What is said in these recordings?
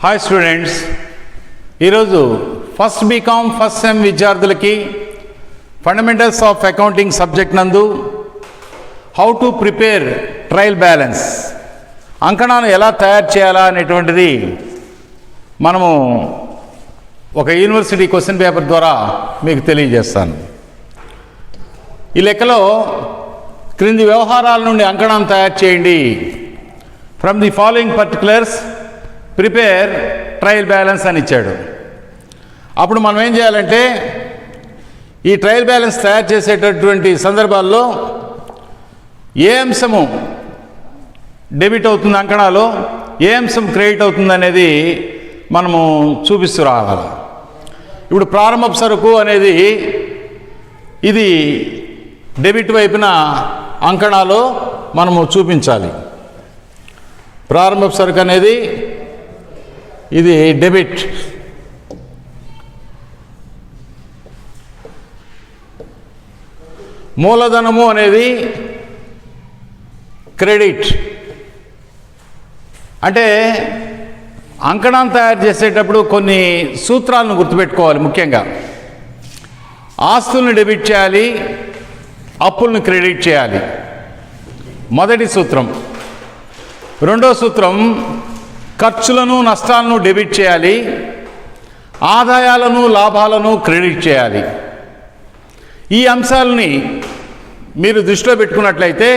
Hi students, ఈరోజు first BCom first sem విద్యార్థులకి fundamentals of accounting subject నందు how to prepare trial balance, అంకణాన్ని ఎలా తయారు చేయాలా అనేటువంటిది మనము ఒక యూనివర్సిటీ క్వశ్చన్ పేపర్ ద్వారా మీకు తెలియజేస్తాను. ఈ లెక్కలో క్రింది వ్యవహారాల నుండి అంకణాన్ని తయారు చేయండి. From the following particulars prepare trial balance అని ఇచ్చాడు. అప్పుడు మనం ఏం చేయాలంటే ఈ ట్రయల్ బ్యాలెన్స్ తయారు చేసేటటువంటి సందర్భాల్లో ఏ అంశము డెబిట్ అవుతుంది అంకణాలో, ఏ అంశం క్రెడిట్ అవుతుంది అనేది మనము చూపిస్తూ రావాలి. ఇప్పుడు ప్రారంభపు సరుకు అనేది ఇది డెబిట్ వైపున అంకణాలో మనము చూపించాలి. ప్రారంభపు సరుకు అనేది ఇది డెబిట్, మూలధనము అనేది క్రెడిట్. అంటే అంకణం తయారు చేసేటప్పుడు కొన్ని సూత్రాలను గుర్తుపెట్టుకోవాలి. ముఖ్యంగా ఆస్తులను డెబిట్ చేయాలి, అప్పులను క్రెడిట్ చేయాలి. మొదటి సూత్రం. రెండో సూత్రం, ఖర్చులను నష్టాలను డెబిట్ చేయాలి, ఆదాయాలను లాభాలను క్రెడిట్ చేయాలి. ఈ అంశాలని మీరు దృష్టిలో పెట్టుకున్నట్లయితే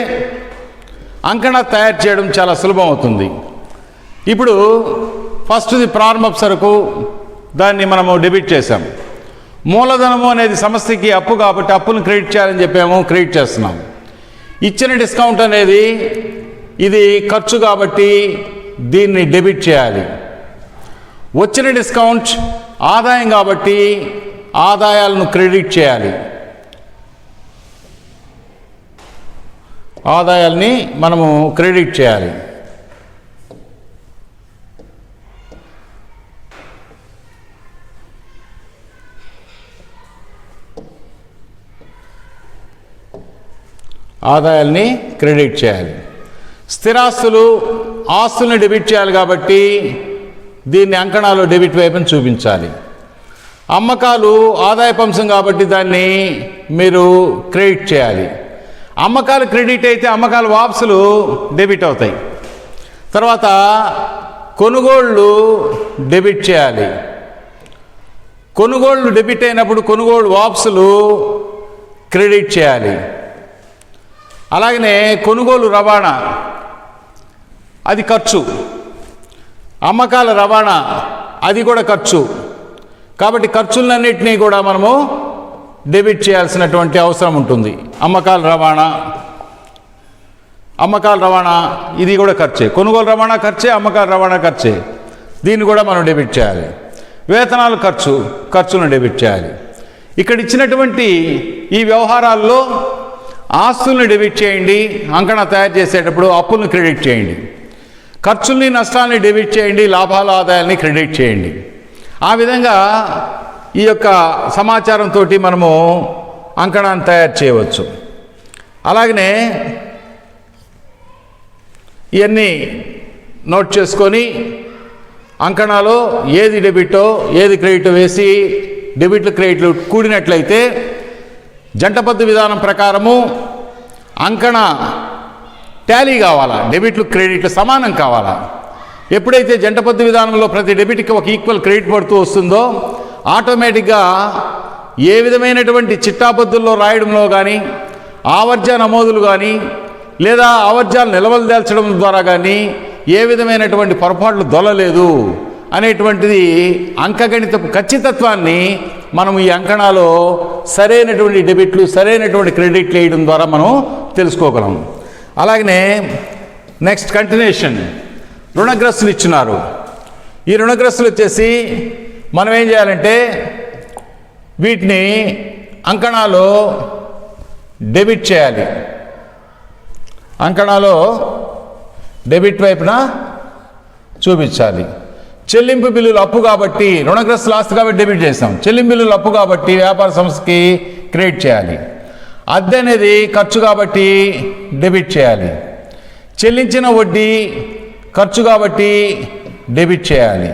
అంకణ తయారు చేయడం చాలా సులభం అవుతుంది. ఇప్పుడు ఫస్ట్ది ప్రారంభపు సరుకు, దాన్ని మనము డెబిట్ చేసాం. మూలధనము అనేది సంస్థకి అప్పు కాబట్టి అప్పును క్రెడిట్ చేయాలని చెప్పాము, క్రెడిట్ చేస్తున్నాం. ఇచ్చిన డిస్కౌంట్ అనేది ఇది ఖర్చు కాబట్టి దీన్ని డెబిట్ చేయాలి. వచ్చిన డిస్కౌంట్ ఆదాయం కాబట్టి ఆదాయాలను క్రెడిట్ చేయాలి. ఆదాయాల్ని మనము క్రెడిట్ చేయాలి. ఆదాయాల్ని క్రెడిట్ చేయాలి. స్థిరాస్తులు ఆస్తుల్ని డెబిట్ చేయాలి కాబట్టి దీన్ని అంకణాలు డెబిట్ వైపుని చూపించాలి. అమ్మకాలు ఆదాయపు అంశం కాబట్టి దాన్ని మీరు క్రెడిట్ చేయాలి. అమ్మకాలు క్రెడిట్ అయితే అమ్మకాల వాపసులు డెబిట్ అవుతాయి. తర్వాత కొనుగోళ్ళు డెబిట్ చేయాలి. కొనుగోళ్ళు డెబిట్ అయినప్పుడు కొనుగోలు వాపసులు క్రెడిట్ చేయాలి. అలాగనే కొనుగోలు రవాణా అది ఖర్చు, అమ్మకాల రవాణా అది కూడా ఖర్చు. కాబట్టి ఖర్చులన్నింటినీ కూడా మనము డెబిట్ చేయాల్సినటువంటి అవసరం ఉంటుంది. అమ్మకాల రవాణా ఇది కూడా ఖర్చే. కొనుగోలు రవాణా ఖర్చే, అమ్మకాల రవాణా ఖర్చే. దీన్ని కూడా మనం డెబిట్ చేయాలి. వేతనాలు ఖర్చులను డెబిట్ చేయాలి. ఇక్కడ ఇచ్చినటువంటి ఈ వ్యవహారాల్లో ఆస్తుల్ని డెబిట్ చేయండి, అంకణ తయారు చేసేటప్పుడు అప్పులను క్రెడిట్ చేయండి. ఖర్చుల్ని నష్టాలని డెబిట్ చేయండి, లాభాల ఆదాయాల్ని క్రెడిట్ చేయండి. ఆ విధంగా ఈ యొక్క సమాచారంతో మనము అంకణాన్ని తయారు చేయవచ్చు. అలాగనే ఇవన్నీ నోట్ చేసుకొని అంకణాలో ఏది డెబిటో ఏది క్రెడిటో వేసి డెబిట్లు క్రెడిట్లు కూడినట్లయితే జంట పద్దు విధానం ప్రకారము అంకణ టాలీ కావాలా, డెబిట్లు క్రెడిట్లు సమానం కావాలా. ఎప్పుడైతే జంట పద్దు విధానంలో ప్రతి డెబిట్కి ఒక ఈక్వల్ క్రెడిట్ పడుతూ వస్తుందో ఆటోమేటిక్గా ఏ విధమైనటువంటి చిట్టాపద్దుల్లో రాయడంలో కానీ ఆవర్జ నమోదులు కానీ లేదా ఆవర్జాలు నిల్వలు దాల్చడం ద్వారా కానీ ఏ విధమైనటువంటి పొరపాట్లు దొరలేదు అనేటువంటిది అంకగణితపు ఖచ్చితత్వాన్ని మనం ఈ అంకణాలో సరైనటువంటి డెబిట్లు సరైనటువంటి క్రెడిట్లు వేయడం ద్వారా మనం తెలుసుకోగలం. అలాగనే నెక్స్ట్ కంటిన్యూషన్, రుణగ్రస్తులు ఇచ్చినారు. ఈ రుణగ్రస్తులు వచ్చేసి మనం ఏం చేయాలంటే వీటిని అంకణాలో డెబిట్ చేయాలి. అంకణాలో డెబిట్ వైపున చూపించాలి. చెల్లింపు బిల్లులు అప్పు కాబట్టి రుణగ్రస్తులు ఆస్తి కాబట్టి డెబిట్ చేస్తాం. చెల్లింపు బిల్లులు అప్పు కాబట్టి వ్యాపార సంస్థకి క్రెడిట్ చేయాలి. అద్దె అనేది ఖర్చు కాబట్టి డెబిట్ చేయాలి. చెల్లించిన వడ్డీ ఖర్చు కాబట్టి డెబిట్ చేయాలి.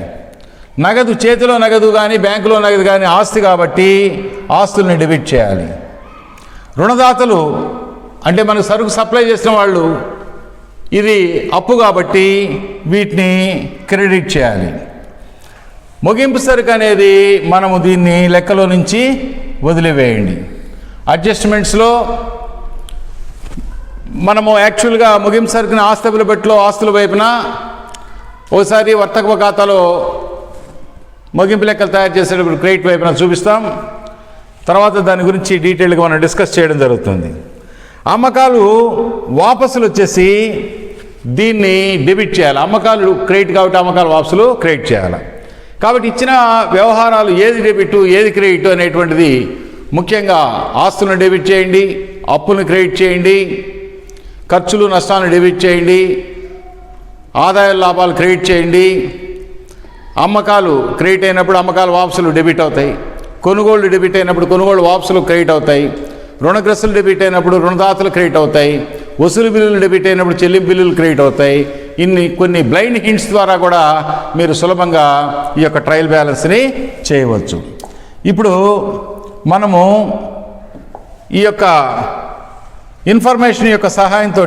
నగదు, చేతిలో నగదు కానీ బ్యాంకులో నగదు కానీ ఆస్తి కాబట్టి ఆస్తుల్ని డెబిట్ చేయాలి. రుణదాతలు అంటే మనకు సరుకు సప్లై చేసిన వాళ్ళు, ఇది అప్పు కాబట్టి వీటిని క్రెడిట్ చేయాలి. ముగింపు సరుకు అనేది మనము దీన్ని లెక్కలో నుంచి వదిలివేయండి. అడ్జస్ట్మెంట్స్లో మనము యాక్చువల్గా ముగింపు సరుకుని ఆస్తుల బెట్లో ఆస్తుల వైపున ఒకసారి వర్తక ఖాతాలో ముగింపు లెక్కలు తయారు చేసేటప్పుడు క్రెడిట్ వైపున చూపిస్తాం. తర్వాత దాని గురించి డీటెయిల్గా మనం డిస్కస్ చేయడం జరుగుతుంది. అమ్మకాలు వాపసులు వచ్చేసి దీన్ని డెబిట్ చేయాలి. అమ్మకాలు క్రెడిట్ కాబట్టి అమ్మకాలు వాపసులు క్రెడిట్ చేయాలి. కాబట్టి ఇచ్చిన వ్యవహారాలు ఏది డెబిట్ ఏది క్రెడిట్ అనేటువంటిది ముఖ్యంగా ఆస్తులను డెబిట్ చేయండి, అప్పులను క్రెడిట్ చేయండి, ఖర్చులు నష్టాలను డెబిట్ చేయండి, ఆదాయ లాభాలు క్రెడిట్ చేయండి. అమ్మకాలు క్రెడిట్ అయినప్పుడు అమ్మకాలు వాపసులు డెబిట్ అవుతాయి. కొనుగోళ్లు డెబిట్ అయినప్పుడు కొనుగోళ్లు వాపసులు క్రెడిట్ అవుతాయి. రుణగ్రస్తులు డెబిట్ అయినప్పుడు రుణదాతలు క్రెడిట్ అవుతాయి. వసూలు బిల్లులు డెబిట్ అయినప్పుడు చెల్లింపు బిల్లులు క్రెడిట్ అవుతాయి. కొన్ని బ్లైండ్ హింట్స్ ద్వారా కూడా మీరు సులభంగా ఈ యొక్క ట్రయల్ బ్యాలెన్స్ని చేయవచ్చు. ఇప్పుడు మనము ఈ యొక్క ఇన్ఫర్మేషన్ యొక్క సహాయంతో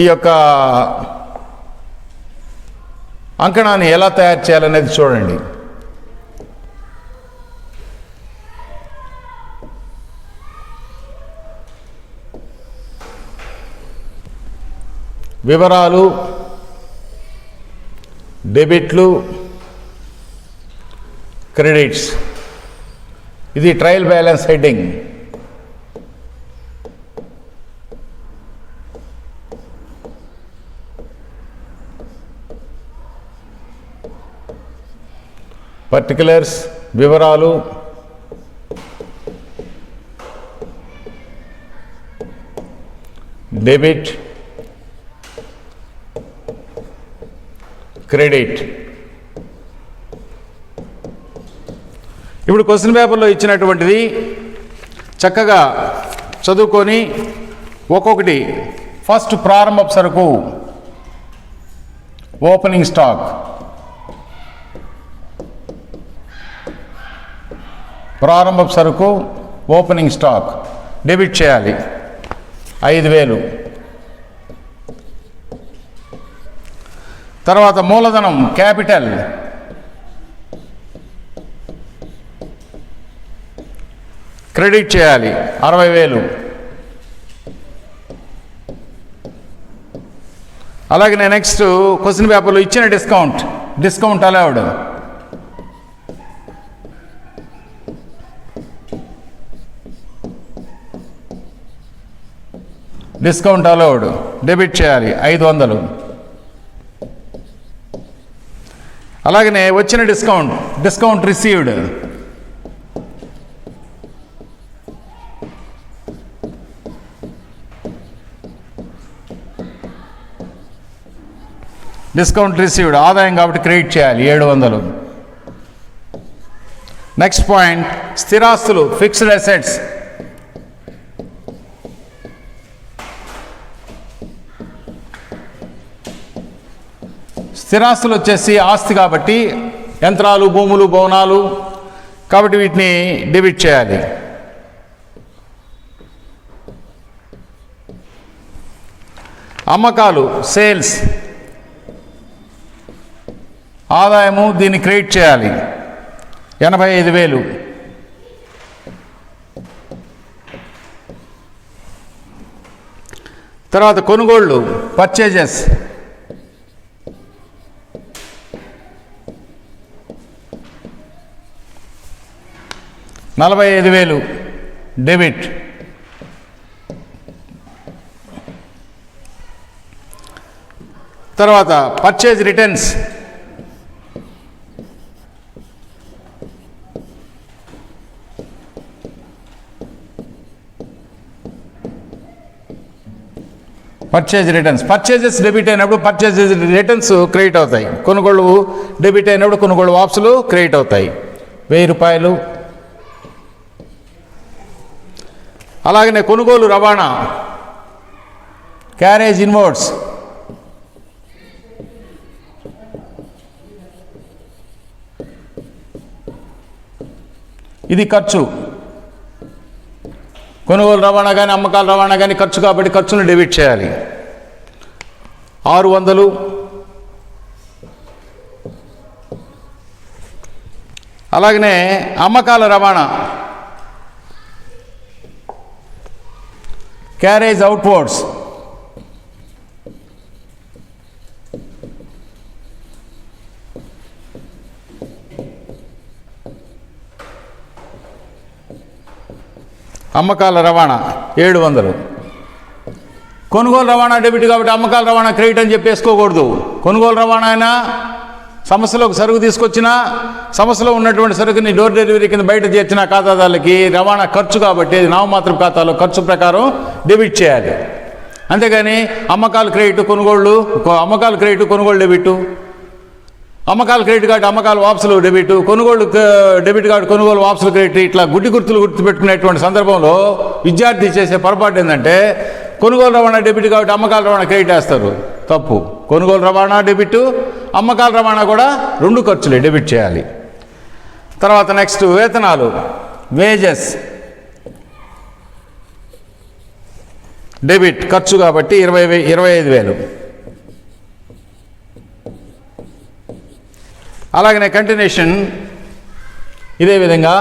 ఈ యొక్క అంకణాన్ని ఎలా తయారు చేయాలనేది చూడండి. వివరాలు, డెబిట్లు, క్రెడిట్స్, ఇది ట్రయల్ బ్యాలెన్స్ హెడ్డింగ్. పర్టికులర్స్, వివరాలు, డెబిట్, క్రెడిట్. ఇప్పుడు క్వశ్చన్ పేపర్లో ఇచ్చినటువంటిది చక్కగా చదువుకొని ఒక్కొక్కటి. ఫస్ట్ ప్రారంభ సరుకు, ఓపెనింగ్ స్టాక్. ప్రారంభ సరుకు ఓపెనింగ్ స్టాక్ డెబిట్ చేయాలి 5,000. తర్వాత మూలధనం క్యాపిటల్ క్రెడిట్ చేయాలి 60,000. అలాగే నెక్స్ట్ క్వశ్చన్ పేపర్లో ఇచ్చిన discount allowed. Discount allowed debit చేయాలి 500. అలాగనే వచ్చిన డిస్కౌంట్ రిసీవ్డ్ ఆదాయం కాబట్టి క్రెడిట్ చేయాలి 700. నెక్స్ట్ పాయింట్ స్థిరాస్తులు ఫిక్స్డ్ అసెట్స్. స్థిరాస్తులు వచ్చేసి ఆస్తి కాబట్టి యంత్రాలు, భూములు, భవనాలు కాబట్టి వీటిని డెబిట్ చేయాలి. అమ్మకాలు సేల్స్ ఆదాయము దీన్ని క్రెడిట్ చేయాలి 85,000. తర్వాత కొనుగోళ్ళు పర్చేజెస్ $45,000 డెబిట్. తర్వాత పర్చేజ్ రిటర్న్స్ పర్చేజెస్ డెబిట్ అయినప్పుడు పర్చేజెస్ రిటర్న్స్ క్రెడిట్ అవుతాయి. కొనుగోళ్ళు డెబిట్ అయినప్పుడు కొనుగోళ్ళు వాపసులు క్రెడిట్ అవుతాయి ₹1,000. అలాగనే కొనుగోలు రవాణా క్యారేజ్ ఇన్వర్డ్స్ ఇది ఖర్చు. కొనుగోలు రవాణా కానీ అమ్మకాల రవాణా కానీ ఖర్చు కాబట్టి ఖర్చును డెబిట్ చేయాలి. 600. అలాగనే అమ్మకాల రవాణా క్యారేజ్ అవుట్వర్డ్స్ అమ్మకాల రవాణా 700. కొనుగోలు రవాణా డెబిట్ కాబట్టి అమ్మకాల రవాణా క్రెడిట్ అని చెప్పేసుకోకూడదు. కొనుగోలు రవాణా అయినా సమస్యలో సరుకు తీసుకొచ్చినా సమస్యలో ఉన్నటువంటి సరుకుని డోర్ డెలివరీ కింద బయట చేర్చిన ఖాతాదారులకి రవాణా ఖర్చు కాబట్టి నామమాత్రం ఖాతాలో ఖర్చు ప్రకారం డెబిట్ చేయాలి. అంతేగాని అమ్మకాలు క్రెడిట్ కొనుగోలు డెబిట్, అమ్మకాలు క్రెడిట్ కార్డు అమ్మకాలు వాపసులు డెబిట్, కొనుగోలు డెబిట్ కార్డు కొనుగోలు వాపసులు క్రెడిట్, ఇట్లా గుడ్డి గుర్తులు గుర్తుపెట్టుకునేటువంటి సందర్భంలో విద్యార్థి చేసే పొరపాటు ఏంటంటే కొనుగోలు రవాణా డెబిట్ కాబట్టి అమ్మకాల రవాణా క్రెడిట్ వేస్తారు. తప్పు. కొనుగోలు రవాణా డెబిట్, అమ్మకాల రవాణా కూడా 2 ఖర్చులే డెబిట్ చేయాలి. తర్వాత నెక్స్ట్ వేతనాలు వేజెస్ డెబిట్ ఖర్చు కాబట్టి 25,000. అలాగనే కంటిన్యూషన్ ఇదే విధంగా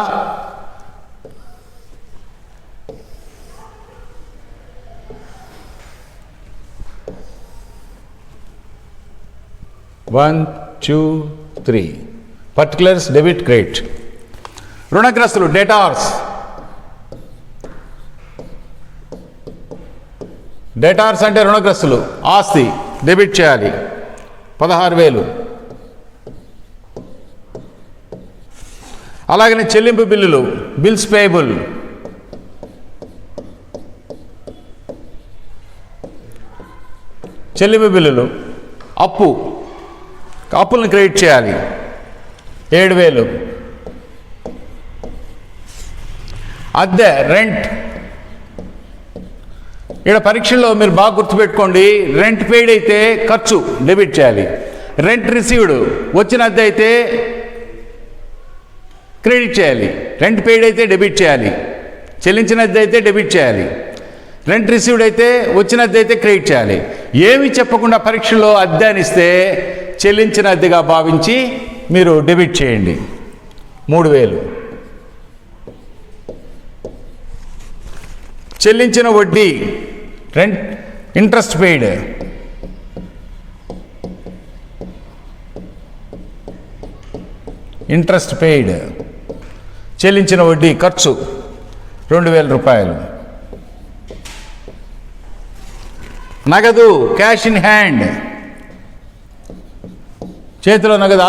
1, 2, 3 పర్టికులర్స్ డెబిట్ క్రెడిట్. రుణగ్రస్తులు డేటార్స్ అంటే రుణగ్రస్తులు ఆస్తి డెబిట్ చేయాలి 16,000. అలాగనే చెల్లింపు బిల్లులు బిల్స్ పేయబుల్ చెల్లింపు బిల్లులు అప్పులను క్రెడిట్ చేయాలి 7,000. అద్దె రెంట్, ఇక్కడ పరీక్షల్లో మీరు బాగా గుర్తుపెట్టుకోండి. రెంట్ పెయిడ్ అయితే ఖర్చు డెబిట్ చేయాలి, రెంట్ రిసీవ్డ్ వచ్చిన అద్దె అయితే క్రెడిట్ చేయాలి. రెంట్ పెయిడ్ అయితే డెబిట్ చేయాలి, చెల్లించిన అద్దె అయితే డెబిట్ చేయాలి. రెంట్ రిసీవ్డ్ అయితే వచ్చిన అద్దె అయితే క్రెడిట్ చేయాలి. ఏమి చెప్పకుండా పరీక్షలో అద్దె అని ఇస్తే చెల్లించిన అద్దెగా భావించి మీరు డెబిట్ చేయండి 3,000. చెల్లించిన వడ్డీ రెంట్ ఇంట్రెస్ట్ పెయిడ్ చెల్లించిన వడ్డీ ఖర్చు 2,000 రూపాయలు. నగదు క్యాష్ ఇన్ హ్యాండ్ చేతిలో నగదు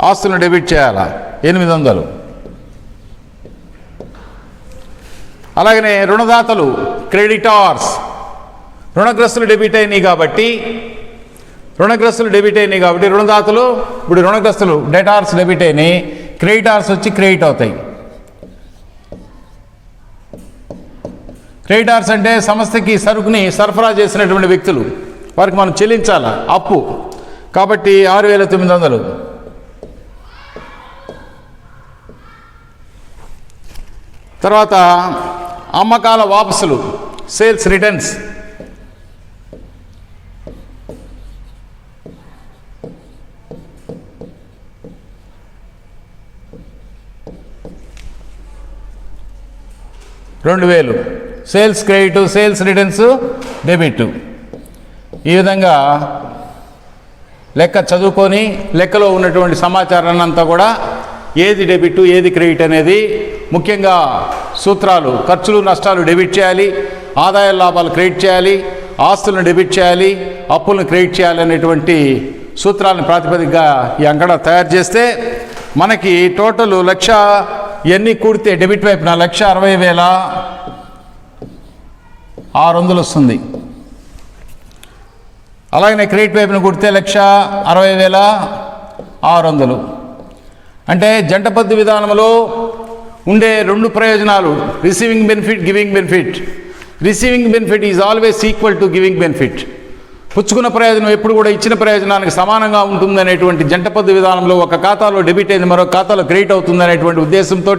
ఆస్తులను డెబిట్ చేయాలా 800. అలాగనే రుణదాతలు క్రెడిటార్స్ రుణగ్రస్తులు డెబిట్ అయినాయి కాబట్టి రుణదాతలు ఇప్పుడు రుణగ్రస్తులు డెటార్స్ డెబిట్ అయినాయి, క్రెడిటార్స్ వచ్చి క్రెడిట్ అవుతాయి. క్రెడిటార్స్ అంటే సంస్థకి సరుకుని సరఫరా చేసినటువంటి వ్యక్తులు, వారికి మనం చెల్లించాలా అప్పు కాబట్టి 6,900. తర్వాత అమ్మకాల వాపసులు sales returns $2,000. Sales credit sales returns debit. ఈ విధంగా లెక్క చదువుకొని లెక్కలో ఉన్నటువంటి సమాచారాన్ని అంతా కూడా ఏది డెబిట్ ఏది క్రెడిట్ అనేది ముఖ్యంగా సూత్రాలు ఖర్చులు నష్టాలు డెబిట్ చేయాలి, ఆదాయ లాభాలు క్రెడిట్ చేయాలి, ఆస్తులను డెబిట్ చేయాలి, అప్పులను క్రెడిట్ చేయాలి అనేటువంటి సూత్రాలను ప్రాతిపదికగా ఈ అంకణ తయారు చేస్తే మనకి టోటల్ 1,00,000 ఇవన్నీ కూడితే డెబిట్ వైపున 1,60,600 వస్తుంది. అలాగనే క్రెడిట్ వైపున కూడితే 1,60,600. అంటే జంట పద్దు విధానంలో ఉండే 2 ప్రయోజనాలు receiving benefit giving benefit. Receiving benefit is always equal to giving benefit. పుచ్చుకున్న ప్రయోజనం ఎప్పుడు కూడా ఇచ్చిన ప్రయోజనానికి సమానంగా ఉంటుందనేటువంటి జంట పద్దు విధానంలో ఒక ఖాతాలో డెబిట్ అయింది మరొక ఖాతాలో క్రెడిట్ అవుతుందనేటువంటి ఉద్దేశంతో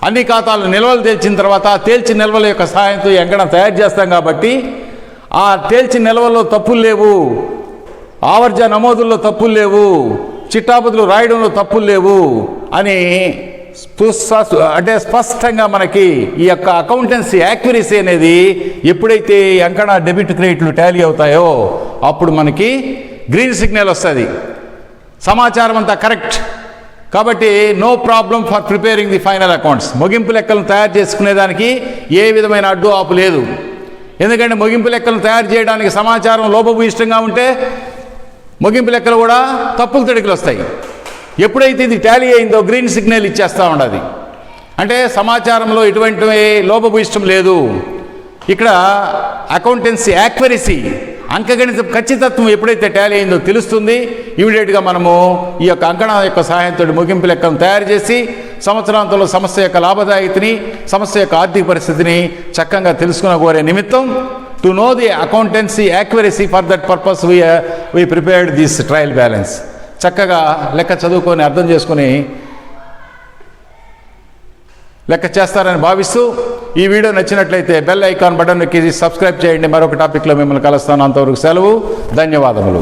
అన్ని ఖాతాలు నిల్వలు తేల్చిన తర్వాత తేల్చిన నిల్వల యొక్క సహాయంతో ఈ అంకణం తయారు చేస్తాం కాబట్టి ఆ తేల్చిన నిల్వల్లో తప్పులు లేవు, ఆవర్జ నమోదుల్లో తప్పులు లేవు, చిట్టాపదులు రాయడంలో తప్పులు లేవు అని అంటే స్పష్టంగా మనకి ఈ యొక్క అకౌంటెన్సీ యాక్యురసీ అనేది ఎప్పుడైతే అంకణ డెబిట్ క్రెడిట్లు టాలీ అవుతాయో అప్పుడు మనకి గ్రీన్ సిగ్నల్ వస్తుంది, సమాచారం అంతా కరెక్ట్. కాబట్టి no problem for preparing the final accounts. ముగింపు లెక్కలను తయారు చేసుకునేదానికి ఏ విధమైన అడ్డు ఆపు లేదు. ఎందుకంటే ముగింపు లెక్కలను తయారు చేయడానికి సమాచారం లోపభూయిష్టంగా ఉంటే ముగింపు లెక్కలు కూడా తప్పులు తడికలు వస్తాయి. ఎప్పుడైతే ఇది టాలీ అయిందో గ్రీన్ సిగ్నల్ ఇచ్చేస్తూ ఉండదు. అంటే సమాచారంలో ఎటువంటి లోపభూయిష్టం లేదు. ఇక్కడ అకౌంటెన్సీ యాక్యురసీ, అంకగణిత ఖచ్చితత్వం ఎప్పుడైతే టాలీ అయిందో తెలుస్తుంది. ఇమీడియట్గా మనము ఈ యొక్క అంకణ యొక్క సహాయంతో ముగింపు లెక్కను తయారు చేసి సంవత్సరాంతంలో సంస్థ యొక్క లాభదాయకతని, సంస్థ యొక్క ఆర్థిక పరిస్థితిని చక్కగా తెలుసుకున్న కోరే నిమిత్తం to know the accountancy accuracy for that purpose we prepared this trial balance. చక్కగా లెక్క చదువుకొని అర్థం చేసుకొని లెక్క చేస్తారని భావిస్తూ ఈ వీడియో నచ్చినట్లయితే బెల్ ఐకాన్ బటన్ నొక్కి సబ్స్క్రైబ్ చేయండి. మరొక టాపిక్లో మిమ్మల్ని కలుస్తాను. అంతవరకు సెలవు. ధన్యవాదములు.